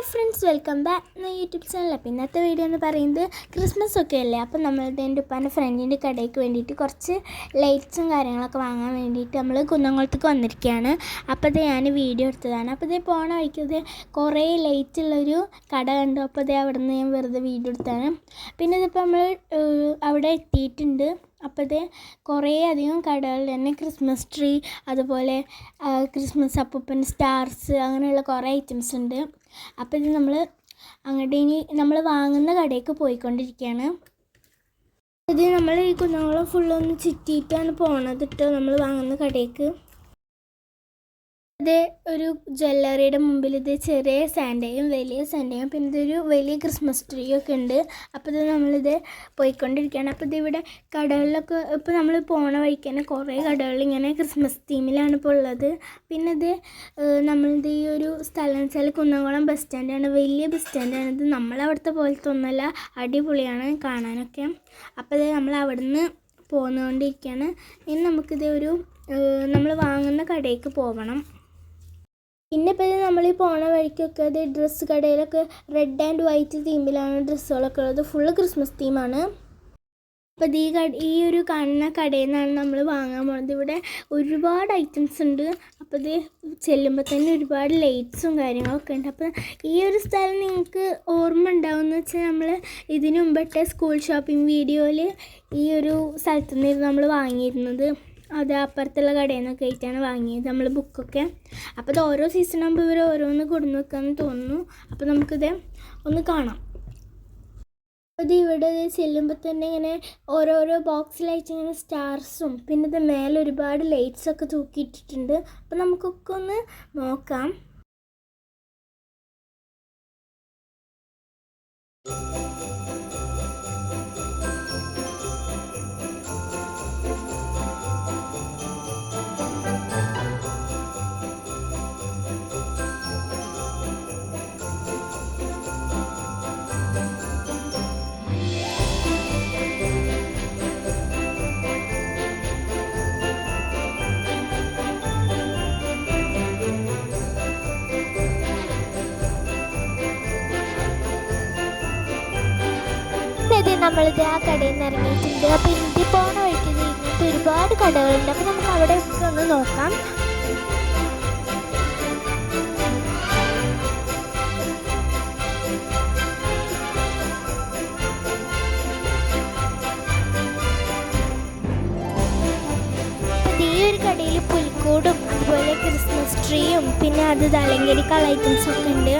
Hi friends, welcome back എന്ന YouTube channel. അപ്പോൾ ഇന്നത്തെ വീഡിയോ എന്ന് പറയുന്നത് ക്രിസ്മസ് ഒക്കെ അല്ലേ. അപ്പോൾ നമ്മളുടെ എൻ്റെ ഉപ്പാൻ്റെ ഫ്രണ്ടിൻ്റെ കടയ്ക്ക് വേണ്ടിയിട്ട് കുറച്ച് ലൈറ്റ്സും കാര്യങ്ങളൊക്കെ വാങ്ങാൻ വേണ്ടിയിട്ട് നമ്മൾ കുന്നംകുളത്തേക്ക് വന്നിരിക്കുകയാണ്. അപ്പോൾ അത് ഞാൻ വീഡിയോ എടുത്തതാണ്. അപ്പോൾ ഇത് പോണ വഴിക്കത് കുറേ ലൈറ്റ് ഉള്ളൊരു കട കണ്ടു. അപ്പോൾ അത് അവിടെ നിന്ന് ഞാൻ വെറുതെ വീഡിയോ എടുത്താണ്. പിന്നെ ഇതിപ്പോൾ നമ്മൾ അവിടെ എത്തിയിട്ടുണ്ട്. അപ്പോൾ ഇത് കുറേ അധികം കടകളിൽ തന്നെ ക്രിസ്മസ് ട്രീ, അതുപോലെ ക്രിസ്മസ് അപ്പൂപ്പൻ, സ്റ്റാർസ്, അങ്ങനെയുള്ള കുറേ ഐറ്റംസ് ഉണ്ട്. അപ്പോൾ ഇത് നമ്മൾ അങ്ങോട്ട് ഇനി നമ്മൾ വാങ്ങുന്ന കടയ്ക്ക് പോയിക്കൊണ്ടിരിക്കുകയാണ്. ഇത് നമ്മൾ ഈ കുന്നംകുളം ഫുള്ളൊന്ന് ചുറ്റിയിട്ടാണ് പോണത് കേട്ടോ നമ്മൾ വാങ്ങുന്ന കടയ്ക്ക്. ഇത് ഒരു ജ്വല്ലറിയുടെ മുമ്പിൽ ഇത് ചെറിയ സാൻഡയും വലിയ സാൻഡയും പിന്നെ ഇതൊരു വലിയ ക്രിസ്മസ് ട്രീ ഒക്കെ ഉണ്ട്. അപ്പോൾ ഇത് നമ്മളിത് പോയിക്കൊണ്ടിരിക്കുകയാണ്. അപ്പോൾ ഇതിവിടെ കടകളിലൊക്കെ ഇപ്പോൾ നമ്മൾ പോണ വഴിക്ക് തന്നെ കുറേ കടകളിൽ ഇങ്ങനെ ക്രിസ്മസ് തീമിലാണ് ഇപ്പോൾ ഉള്ളത്. പിന്നെ ഇത് നമ്മളിത് ഈ ഒരു സ്ഥലം എന്ന് വെച്ചാൽ കുന്നംകുളം ബസ് സ്റ്റാൻഡാണ്. വലിയ ബസ് സ്റ്റാൻഡാണ്. ഇത് നമ്മളവിടുത്തെ പോലത്തെ ഒന്നുമല്ല, അടിപൊളിയാണ് കാണാനൊക്കെ. അപ്പോൾ ഇത് നമ്മൾ അവിടെ നിന്ന് പോന്നുകൊണ്ടിരിക്കുകയാണ്. ഇനി നമുക്കിത് ഒരു നമ്മൾ വാങ്ങുന്ന കടയ്ക്ക് പോകണം. പിന്നെ ഇപ്പോൾ ഇത് നമ്മൾ ഈ പോണ വഴിക്കൊക്കെ അത് ഡ്രസ്സ് കടയിലൊക്കെ റെഡ് ആൻഡ് വൈറ്റ് തീമിലാണ് ഡ്രസ്സുകളൊക്കെ ഉള്ളത്. ഫുള്ള് ക്രിസ്മസ് തീമാണ്. അപ്പോൾ ഈ ഒരു കാണുന്ന കടയിൽ നിന്നാണ് നമ്മൾ വാങ്ങാൻ പോകുന്നത്. ഇവിടെ ഒരുപാട് ഐറ്റംസ് ഉണ്ട്. അപ്പോൾ ഇത് ചെല്ലുമ്പോൾ തന്നെ ഒരുപാട് ലൈറ്റ്സും കാര്യങ്ങളൊക്കെ ഉണ്ട്. അപ്പോൾ ഈ ഒരു സ്ഥലം നിങ്ങൾക്ക് ഓർമ്മ ഉണ്ടാവുമെന്ന് വെച്ചാൽ നമ്മൾ ഇതിനു മുമ്പിട്ട് സ്കൂൾ ഷോപ്പിംഗ് വീഡിയോയിൽ ഈ ഒരു സ്ഥലത്തു നിന്നായിരുന്നു നമ്മൾ വാങ്ങിയിരുന്നത്. അത് അപ്പുറത്തുള്ള കടയിൽ നിന്നൊക്കെ ആയിട്ടാണ് വാങ്ങിയത് നമ്മൾ ബുക്കൊക്കെ. അപ്പോൾ ഇത് ഓരോ സീസൺ ആകുമ്പോൾ ഇവർ ഓരോന്ന് കൊടുന്ന് വെക്കാമെന്ന് തോന്നുന്നു. അപ്പോൾ നമുക്കിത് ഒന്ന് കാണാം. അത് ഇവിടെ ചെല്ലുമ്പോൾ തന്നെ ഇങ്ങനെ ഓരോരോ ബോക്സിലായിട്ട് ഇങ്ങനെ സ്റ്റാർസും പിന്നെ ഇത് മേലെ ഒരുപാട് ലൈറ്റ്സൊക്കെ തൂക്കിയിട്ടിട്ടുണ്ട്. അപ്പോൾ നമുക്കൊക്കെ ഒന്ന് നോക്കാം. നമ്മളിത് ആ കടയിൽ നിന്ന് ഇറങ്ങിയിട്ടുണ്ട്. അപ്പോൾ ഇന്ത്യ പോണ വഴിക്ക് ഇങ്ങനത്തെ ഒരുപാട് കടകളുണ്ട്. അപ്പോൾ നമുക്ക് അവിടെ ഒന്ന് നോക്കാം. ഈ ഒരു കടയിൽ പുൽക്കൂടും അതുപോലെ ക്രിസ്മസ് ട്രീയും പിന്നെ അത് അലങ്കരിക്കാനുള്ള ഐറ്റംസൊക്കെ ഉണ്ട്.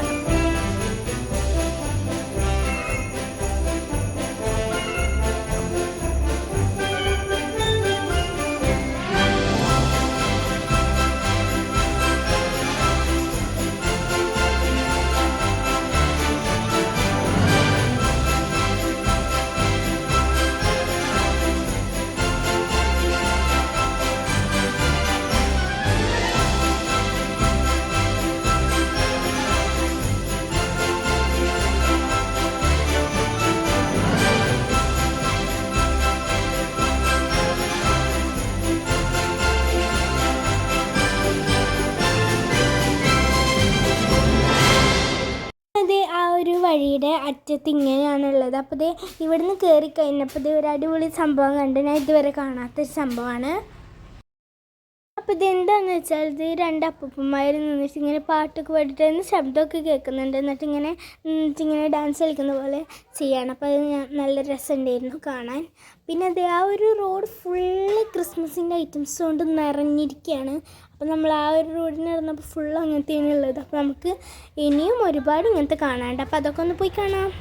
വഴിയുടെ അറ്റത്ത് ഇങ്ങനെയാണുള്ളത്. അപ്പോൾ ഇത് ഇവിടുന്ന് കയറി കഴിഞ്ഞപ്പോൾ ഇത് ഒരു അടിപൊളി സംഭവം കണ്ട്. ഞാൻ ഇതുവരെ കാണാത്തൊരു സംഭവമാണ്. അപ്പോൾ ഇതെന്താണെന്ന് വെച്ചാൽ ഇത് രണ്ട് അപ്പൂപ്പന്മാർ നിന്നിട്ട് ഇങ്ങനെ പാട്ടൊക്കെ പാടിയിട്ട് ശബ്ദമൊക്കെ കേൾക്കുന്നുണ്ട്. എന്നിട്ടിങ്ങനെ ഡാൻസ് കളിക്കുന്ന പോലെ ചെയ്യാണ്. അപ്പോൾ അത് നല്ല രസമുണ്ടായിരുന്നു കാണാൻ. പിന്നെ അത് ആ ഒരു റോഡ് ഫുള്ള് ക്രിസ്മസിൻ്റെ ഐറ്റംസ് കൊണ്ട് നിറഞ്ഞിരിക്കുകയാണ്. അപ്പോൾ നമ്മൾ ആ ഒരു റോഡിൽ നടന്നപ്പോൾ ഫുള്ള് അങ്ങനത്തെയാണ് ഉള്ളത്. അപ്പോൾ നമുക്ക് ഇനിയും ഒരുപാട് ഇങ്ങനത്തെ കാണാനുണ്ട്. അപ്പോൾ അതൊക്കെ ഒന്ന് പോയി കാണാം.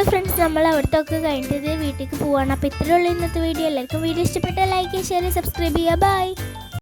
ഫ്രണ്ട്സ് നമ്മൾ അവിടുത്തെ കഴിഞ്ഞിട്ട് വീട്ടിലേക്ക് പോവാണ്. അപ്പോൾ ഇത്രയുള്ള ഇന്നത്തെ വീഡിയോ. എല്ലാവർക്കും വീഡിയോ ഇഷ്ടപ്പെട്ടാൽ ലൈക്ക് ഷെയർ സബ്സ്ക്രൈബ് ചെയ്യുക. ബൈ.